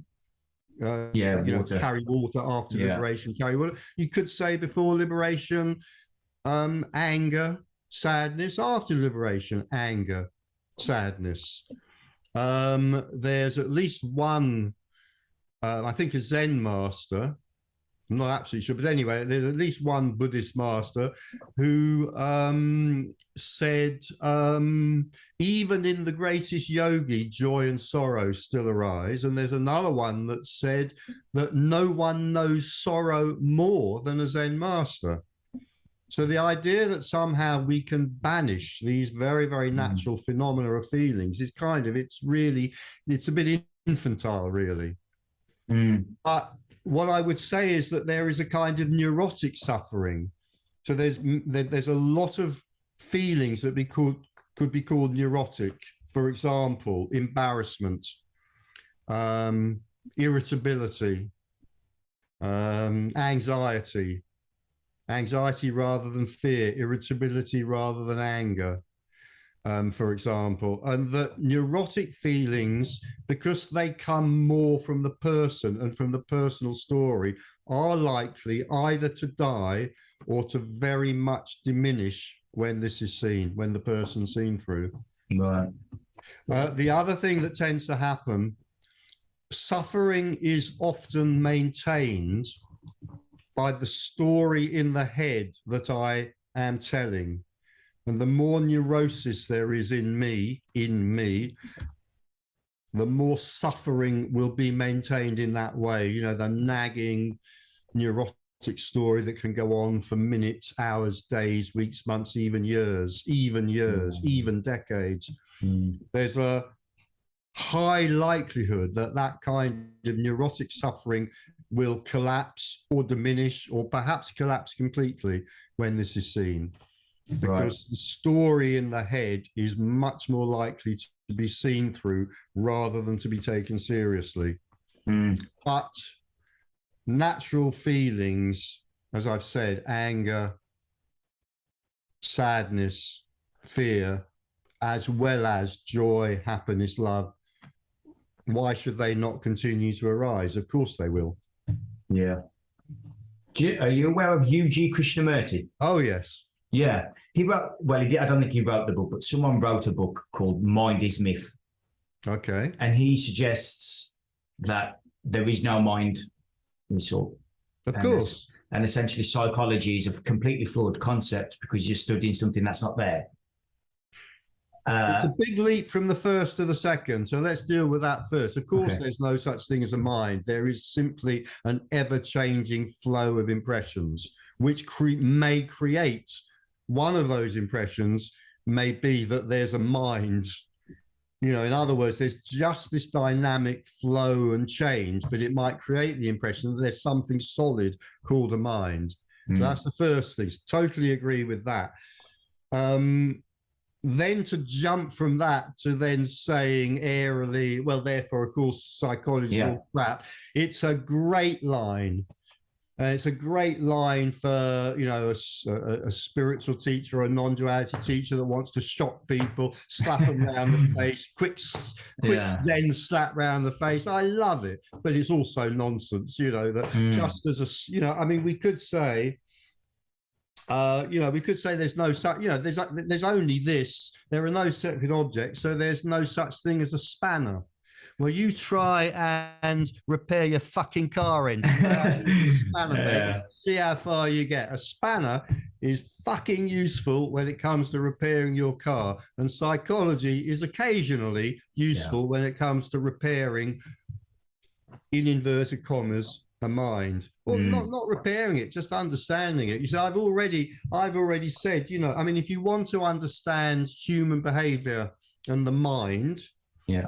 water. Carry water, after liberation, carry water. You could say before liberation, anger, sadness, after liberation, anger, sadness. There's at least one, I think a Zen master, I'm not absolutely sure, but anyway, there's at least one Buddhist master who said, even in the greatest yogi, joy and sorrow still arise. And there's another one that said that no one knows sorrow more than a Zen master. So the idea that somehow we can banish these very, very natural phenomena of feelings is it's a bit infantile, really. But what I would say is that there is a kind of neurotic suffering. So there's a lot of feelings that could be called neurotic. For example, embarrassment, irritability, anxiety rather than fear, irritability rather than anger. for example, and that neurotic feelings, because they come more from the person and from the personal story, are likely either to die or to very much diminish when this is seen, when the person's seen through. Right. The other thing that tends to happen, suffering is often maintained by the story in the head that I am telling. And the more neurosis there is in me, the more suffering will be maintained in that way. You know, the nagging neurotic story that can go on for minutes, hours, days, weeks, months, even years, even decades. There's a high likelihood that that kind of neurotic suffering will collapse or diminish or perhaps collapse completely when this is seen, because the story in the head is much more likely to be seen through rather than to be taken seriously. But natural feelings, as I've said, anger, sadness, fear, as well as joy, happiness, love, why should they not continue to arise? Of course they will. Yeah. Are you aware of U.G. Krishnamurti? Oh, yes. Yeah. He wrote, well, he did, I don't think he wrote the book, but someone wrote a book called Mind is Myth. Okay. And he suggests that there is no mind in soul. Of course. And essentially psychology is a completely flawed concept because you're studying something that's not there. It's a big leap from the first to the second. So let's deal with that first. Of course, there's no such thing as a mind. There is simply an ever-changing flow of impressions, which may create one of those impressions may be that there's a mind. You know, in other words, there's just this dynamic flow and change, but it might create the impression that there's something solid called a mind. So that's the first thing. Totally agree with that. Then to jump from that to then saying airily, well, therefore, of course, psychology is all crap. It's a great line. It's a great line for, you know, a spiritual teacher or a non-duality teacher that wants to shock people, slap them around the face, quick then slap around the face. I love it, but it's also nonsense, you know, that just as a, you know, I mean, we could say, you know, we could say there's no such, you know, there's only this, there are no separate objects, so there's no such thing as a spanner. Well, you try and repair your fucking car engine, spanner, see how far you get. A spanner is fucking useful when it comes to repairing your car, and psychology is occasionally useful when it comes to repairing, in inverted commas, a mind. Well, not repairing it, just understanding it. You see, I've already said, you know, I mean, if you want to understand human behavior and the mind,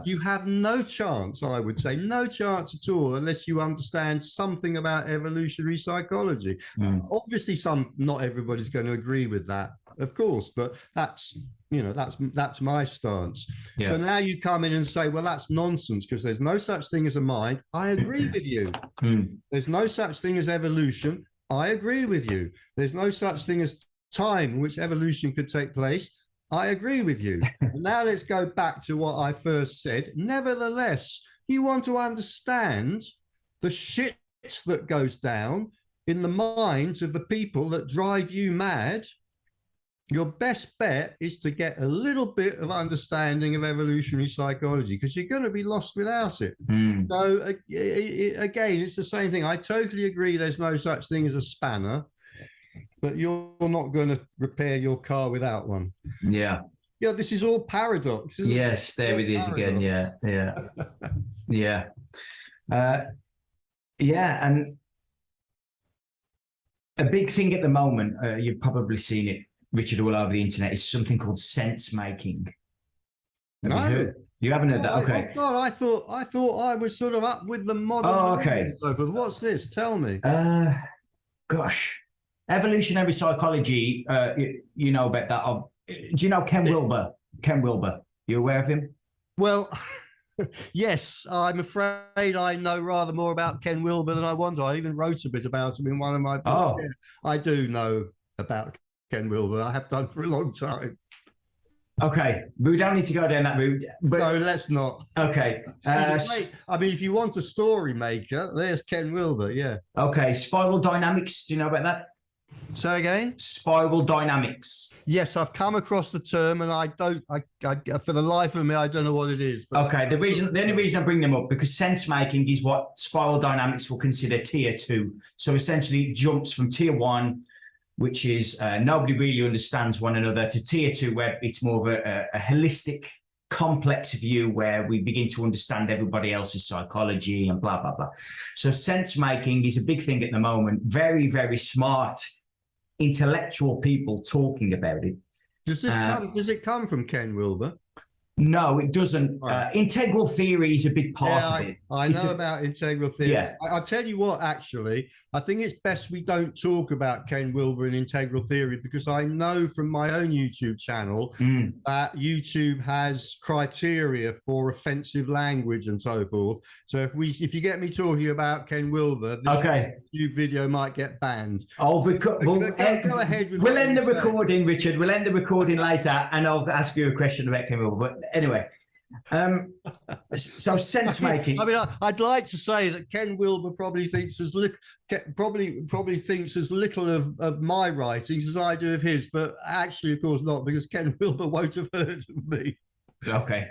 you have no chance, I would say, no chance at all, unless you understand something about evolutionary psychology. Obviously, not everybody's going to agree with that, of course, but that's, you know, that's my stance. So now you come in and say, well, that's nonsense because there's no such thing as a mind. I agree with you. There's no such thing as evolution. I agree with you. There's no such thing as time in which evolution could take place. I agree with you. Now let's go back to what I first said. Nevertheless, you want to understand the shit that goes down in the minds of the people that drive you mad. Your best bet is to get a little bit of understanding of evolutionary psychology, because you're going to be lost without it. So again, it's the same thing. I totally agree there's no such thing as a spanner, but you're not going to repair your car without one. Yeah, this is all paradox, isn't it? Yes, there it is again. And a big thing at the moment, you've probably seen it, Richard, all over the internet, is something called sense making. You haven't heard that? Okay. Oh God, I thought I was sort of up with the modern. Oh, okay. What's this? Tell me. Gosh, evolutionary psychology. You know about that? Do you know Ken Wilber? Ken Wilber. You aware of him? Well, yes. I'm afraid I know rather more about Ken Wilber than I want. I even wrote a bit about him in one of my books. Oh, I do know about Ken Wilber. I have done for a long time. Okay, we don't need to go down that route. But No, let's not. okay. I mean, if you want a story maker, there's Ken Wilber. Yeah. Okay, spiral dynamics. Do you know about that? Say again? Spiral dynamics. Yes, I've come across the term, and I for the life of me, I don't know what it is. But okay, the only reason I bring them up, because sense making is what spiral dynamics will consider tier 2. So essentially, it jumps from tier 1, which is nobody really understands one another, to tier 2, where it's more of a holistic, complex view where we begin to understand everybody else's psychology and blah, blah, blah. So sense making is a big thing at the moment. Very, very smart, intellectual people talking about it. Does it come from Ken Wilber? No, it doesn't. Right. Integral theory is a big part of it. I know about integral theory. Yeah. I'll tell you what, actually, I think it's best we don't talk about Ken Wilber and integral theory, because I know from my own YouTube channel that YouTube has criteria for offensive language and so forth. So if you get me talking about Ken Wilber, this YouTube video might get banned. Go ahead. We'll end the recording, Richard. We'll end the recording later, and I'll ask you a question about Ken Wilber. But anyway, so sense making. I mean, I'd like to say that Ken Wilber probably thinks as little, thinks as little of my writings as I do of his, but actually, of course, not, because Ken Wilber won't have heard of me. Okay.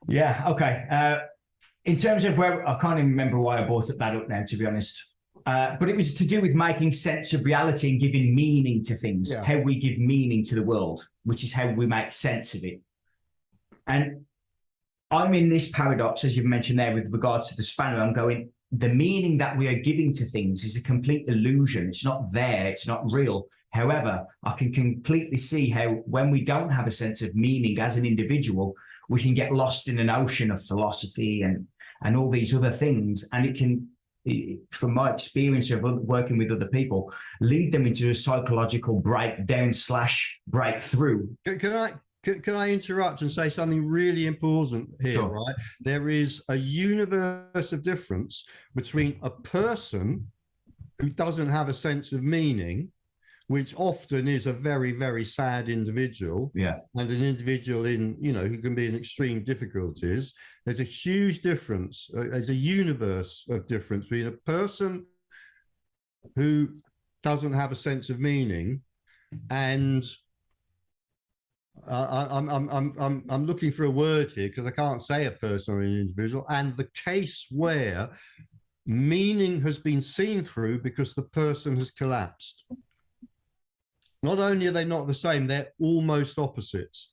Yeah. Okay. In terms of where, I can't even remember why I brought that up now, to be honest. But it was to do with making sense of reality and giving meaning to things. Yeah. How we give meaning to the world, which is how we make sense of it. And I'm in this paradox, as you've mentioned there, with regards to the spanner. I'm going, the meaning that we are giving to things is a complete illusion. It's not there. It's not real. However, I can completely see how when we don't have a sense of meaning as an individual, we can get lost in an ocean of philosophy and all these other things. And it can, from my experience of working with other people, lead them into a psychological breakdown / breakthrough. Can I interrupt and say something really important here, sure. Right? There is a universe of difference between a person who doesn't have a sense of meaning, which often is a very, very sad individual, yeah, and an individual who can be in extreme difficulties. There's a huge difference. There's a universe of difference between a person who doesn't have a sense of meaning and I'm looking for a word here because I can't say a person or an individual, and the case where meaning has been seen through because the person has collapsed. Not only are they not the same, they're almost opposites.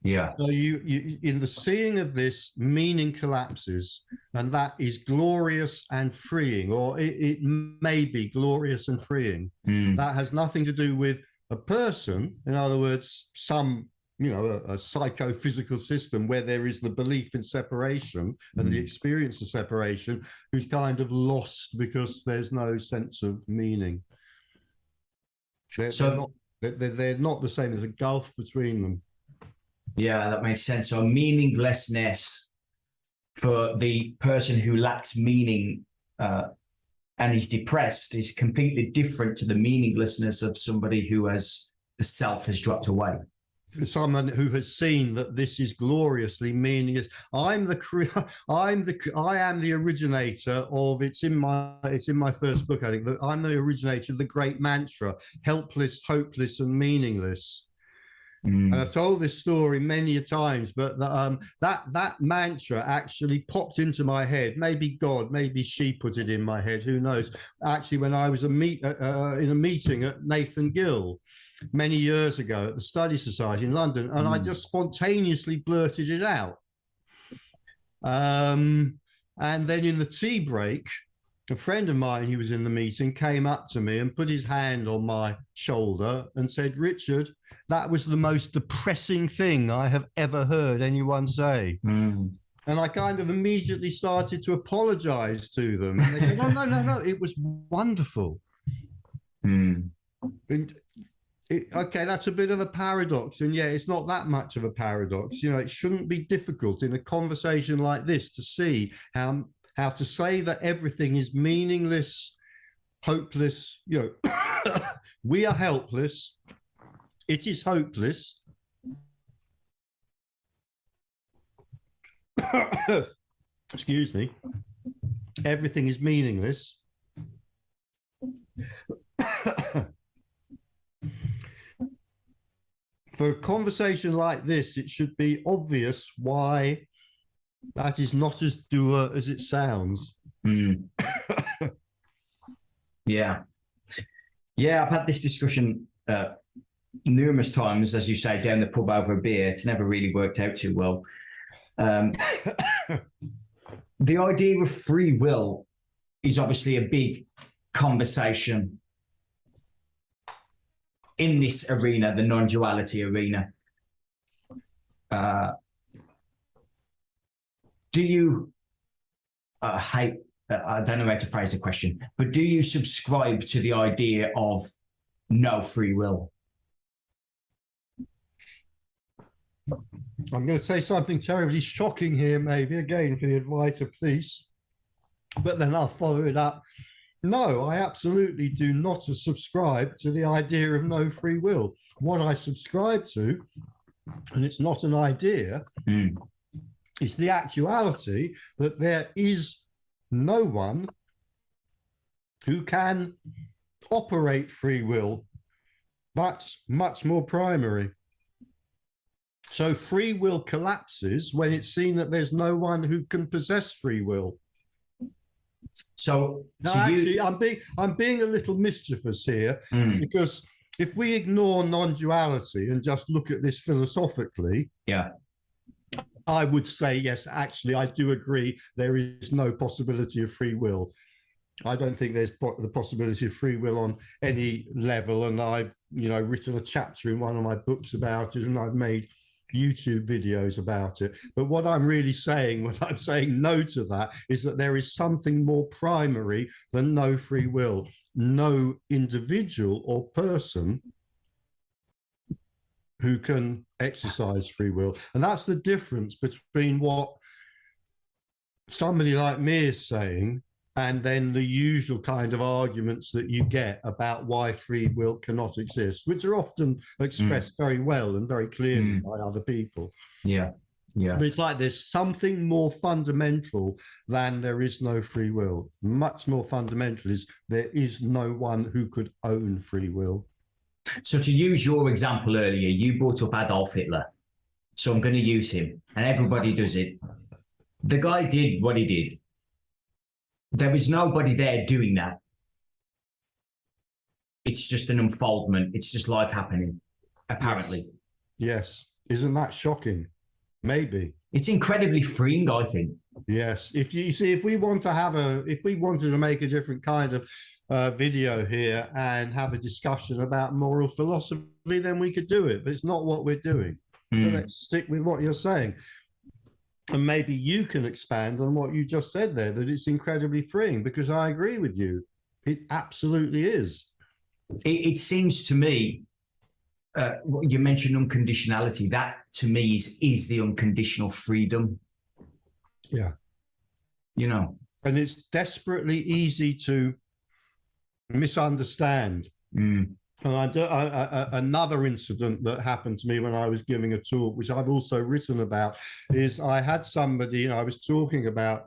Yeah. So you in the seeing of this, meaning collapses, and that is glorious and freeing, or it may be glorious and freeing. That has nothing to do with a person, in other words, a psychophysical system where there is the belief in separation and the experience of separation, who's kind of lost because there's no sense of meaning. They're not the same. There's a gulf between them. Yeah, that makes sense. So meaninglessness for the person who lacks meaning and is depressed is completely different to the meaninglessness of somebody who has the self has dropped away. Someone who has seen that this is gloriously meaningless. I am the originator of, it's in my first book, I think, but I'm the originator of the great mantra, helpless, hopeless, and meaningless. And I've told this story many a times, but that mantra actually popped into my head. Maybe God, maybe she put it in my head, who knows? Actually, when I was in a meeting at Nathan Gill many years ago at the Study Society in London, and I just spontaneously blurted it out. And then in the tea break, a friend of mine who was in the meeting came up to me and put his hand on my shoulder and said, "Richard, that was the most depressing thing I have ever heard anyone say." And I kind of immediately started to apologize to them. And they said, no, it was wonderful. Okay, that's a bit of a paradox. And yeah, it's not that much of a paradox. It shouldn't be difficult in a conversation like this to see how to say that everything is meaningless, hopeless. We are helpless. It is hopeless. excuse me, everything is meaningless. For a conversation like this, it should be obvious why that is not as doer as it sounds. Mm. Yeah. Yeah, I've had this discussion numerous times, as you say, down the pub over a beer. It's never really worked out too well. The idea of free will is obviously a big conversation in this arena, the non-duality arena. Do you I don't know how to phrase the question, but do you subscribe to the idea of no free will? I'm going to say something terribly shocking here, maybe, again, for the advice of police, but then I'll follow it up. No, I absolutely do not subscribe to the idea of no free will. What I subscribe to, and it's not an idea, it's the actuality that there is no one who can operate free will. That's much more primary. So free will collapses when it's seen that there's no one who can possess free will. So, now, actually, I'm being a little mischievous here, because if we ignore non-duality and just look at this philosophically, yeah, I would say, yes, actually, I do agree there is no possibility of free will. I don't think there's the possibility of free will on any level. And I've, written a chapter in one of my books about it, and I've made YouTube videos about it. But what I'm really saying, when I'm saying no to that, is that there is something more primary than no free will. No individual or person who can exercise free will. And that's the difference between what somebody like me is saying and then the usual kind of arguments that you get about why free will cannot exist, which are often expressed very well and very clearly by other people. Yeah, yeah. But it's like there's something more fundamental than there is no free will. Much more fundamental is there is no one who could own free will. So to use your example earlier, you brought up Adolf Hitler. So I'm going to use him, and everybody does it. The guy did what he did. There was nobody there doing that. It's just an unfoldment. It's just life happening, apparently. Yes. Isn't that shocking? Maybe. It's incredibly freeing, I think. Yes. If you see, if we wanted to make a different kind of video here and have a discussion about moral philosophy, then we could do it. But it's not what we're doing. So let's stick with what you're saying. And maybe you can expand on what you just said there, that it's incredibly freeing, because I agree with you. It absolutely is. It seems to me, you mentioned unconditionality. That to me is the unconditional freedom. Yeah. And it's desperately easy to misunderstand. And another incident that happened to me when I was giving a talk, which I've also written about, is I had somebody, I was talking about,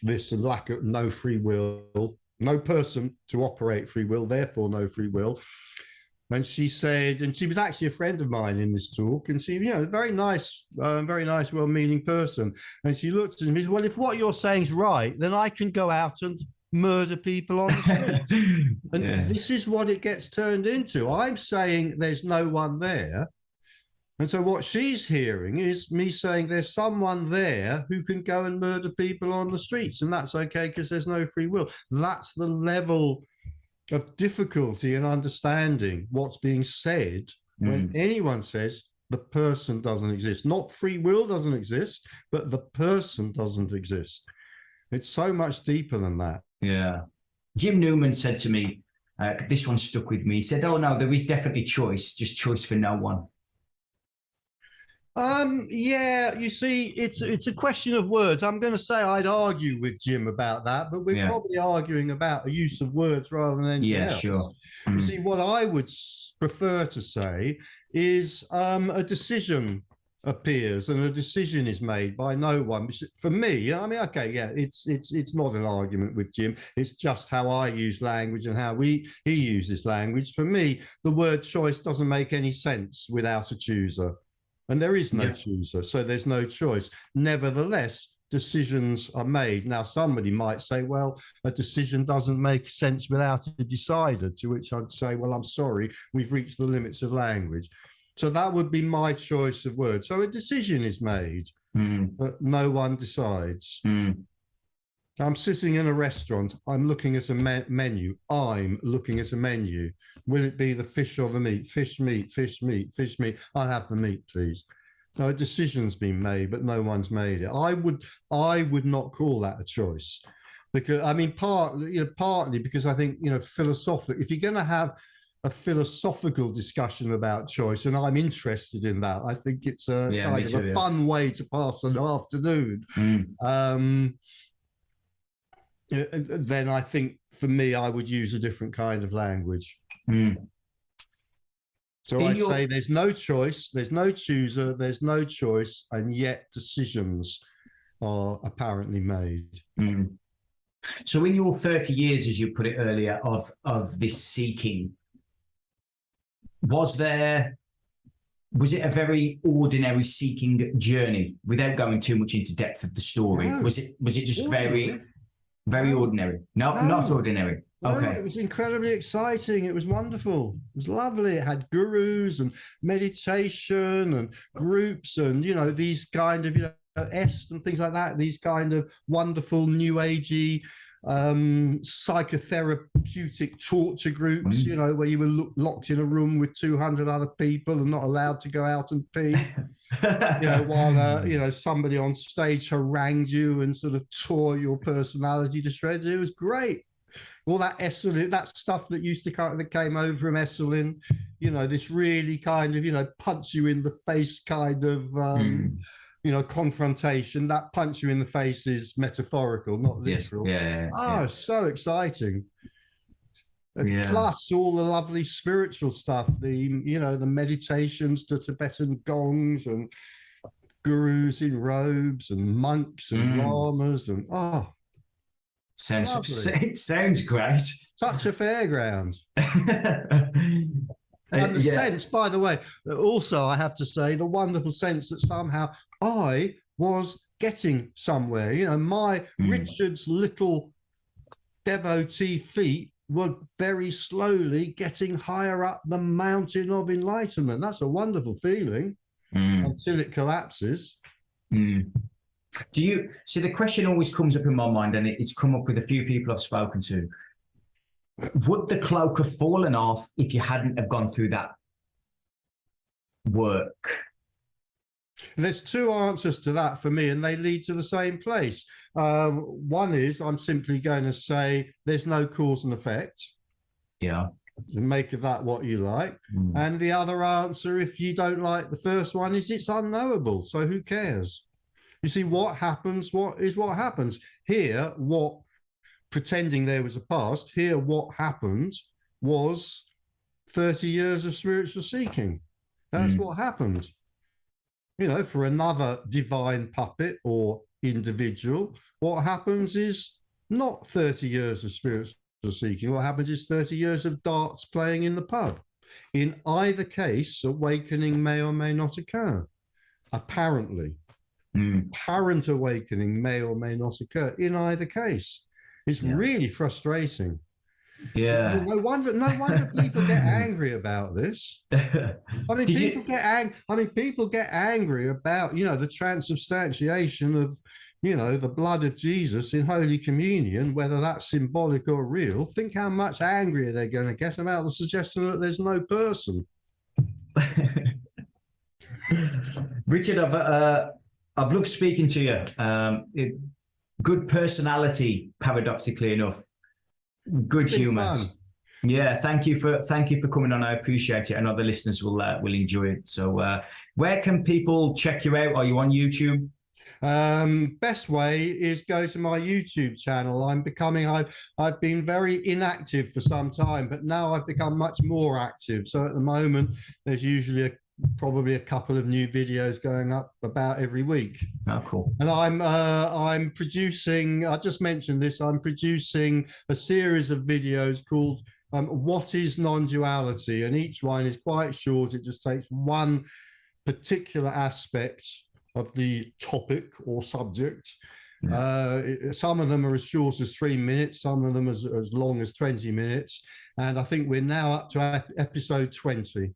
this lack of no free will, no person to operate free will, therefore no free will. And she said, and she was actually a friend of mine in this talk, and she, very nice, well-meaning person. And she looked at me and said, well, if what you're saying is right, then I can go out and murder people on the street. And this is what it gets turned into. I'm saying there's no one there. And so what she's hearing is me saying there's someone there who can go and murder people on the streets, and that's okay because there's no free will. That's the level of difficulty in understanding what's being said when anyone says the person doesn't exist. Not free will doesn't exist, but the person doesn't exist. It's so much deeper than that. Yeah. Jim Newman said to me, this one stuck with me. He said, oh, no, there is definitely choice, just choice for no one. Yeah, you see, it's a question of words. I'm going to say I'd argue with Jim about that, but we're probably arguing about the use of words rather than anything else. Sure. You see, what I would prefer to say is a decision appears and a decision is made by no one. For me, I mean, okay, yeah, it's not an argument with Jim. It's just how I use language and how he uses language. For me, the word choice doesn't make any sense without a chooser. And there is no chooser, so there's no choice. Nevertheless, decisions are made. Now, somebody might say, well, a decision doesn't make sense without a decider, to which I'd say, well, I'm sorry, we've reached the limits of language. So that would be my choice of words. So a decision is made, but no one decides. I'm sitting in a restaurant. I'm looking at a menu. I'm looking at a menu. Will it be the fish or the meat? Fish, meat, fish, meat, fish, meat. I'll have the meat, please. So a decision's been made, but no one's made it. I would not call that a choice, because I mean, partly because I think, philosophically, if you're going to have a philosophical discussion about choice, and I'm interested in that, I think it's a fun way to pass an afternoon. Then I think for me, I would use a different kind of language. So I'd say there's no choice, there's no chooser, there's no choice, and yet decisions are apparently made. So in your 30 years, as you put it earlier, of this seeking, was it a very ordinary seeking journey without going too much into depth of the story? No. Was it just ordinary? Very ordinary? No, not ordinary. No, okay. It was incredibly exciting. It was wonderful. It was lovely. It had gurus and meditation and groups and, these kind of, est and things like that, these kind of wonderful new agey psychotherapeutic torture groups, where you were locked in a room with 200 other people and not allowed to go out and pee, while somebody on stage harangued you and sort of tore your personality to shreds. It was great. All that Esalen, that stuff that that came over from Esalen, this really kind of punch you in the face kind of confrontation. That punch you in the face is metaphorical, not literal. So exciting. Plus all the lovely spiritual stuff, the meditations to Tibetan gongs and gurus in robes and monks and lamas and it sounds great. Such a fairground. And the sense, by the way, also I have to say, the wonderful sense that somehow I was getting somewhere. Richard's little devotee feet were very slowly getting higher up the mountain of enlightenment. That's a wonderful feeling until it collapses. So the question always comes up in my mind, and it's come up with a few people I've spoken to. Would the cloak have fallen off if you hadn't have gone through that work? There's two answers to that for me, and they lead to the same place. One is I'm simply going to say there's no cause and effect. Yeah. Make of that what you like. And the other answer, if you don't like the first one, is it's unknowable. So who cares? You see, what happens, what happens. Here, pretending there was a past, here what happened was 30 years of spiritual seeking. That's what happened. For another divine puppet or individual, what happens is not 30 years of spiritual seeking. What happens is 30 years of darts playing in the pub. In either case, awakening may or may not occur, apparently. Apparent awakening may or may not occur in either case. It's really frustrating. Yeah. No wonder people get angry about this. People get angry about, the transubstantiation of, the blood of Jesus in Holy Communion, whether that's symbolic or real. Think how much angrier they're going to get about the suggestion that there's no person. Richard, I've loved speaking to you. Good personality, paradoxically enough. Good humour. Yeah, thank you for coming on. I appreciate it, and other listeners will enjoy it. So, where can people check you out? Are you on YouTube? Best way is go to my YouTube channel. I've been very inactive for some time, but now I've become much more active. So at the moment, there's usually a probably a couple of new videos going up about every week. Oh, cool. And I'm producing, I just mentioned this, I'm producing a series of videos called What is Non-Duality? And each one is quite short. It just takes one particular aspect of the topic or subject. Some of them are as short as 3 minutes, some of them as long as 20 minutes. And I think we're now up to episode 20.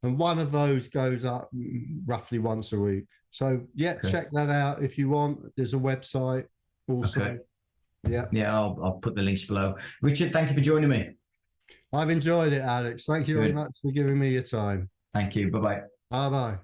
And one of those goes up roughly once a week. So, yeah, check that out if you want. There's a website also. Okay. Yeah. Yeah, I'll put the links below. Richard, thank you for joining me. I've enjoyed it, Alex. Thank you very much for giving me your time. Thank you. Bye-bye. Bye-bye.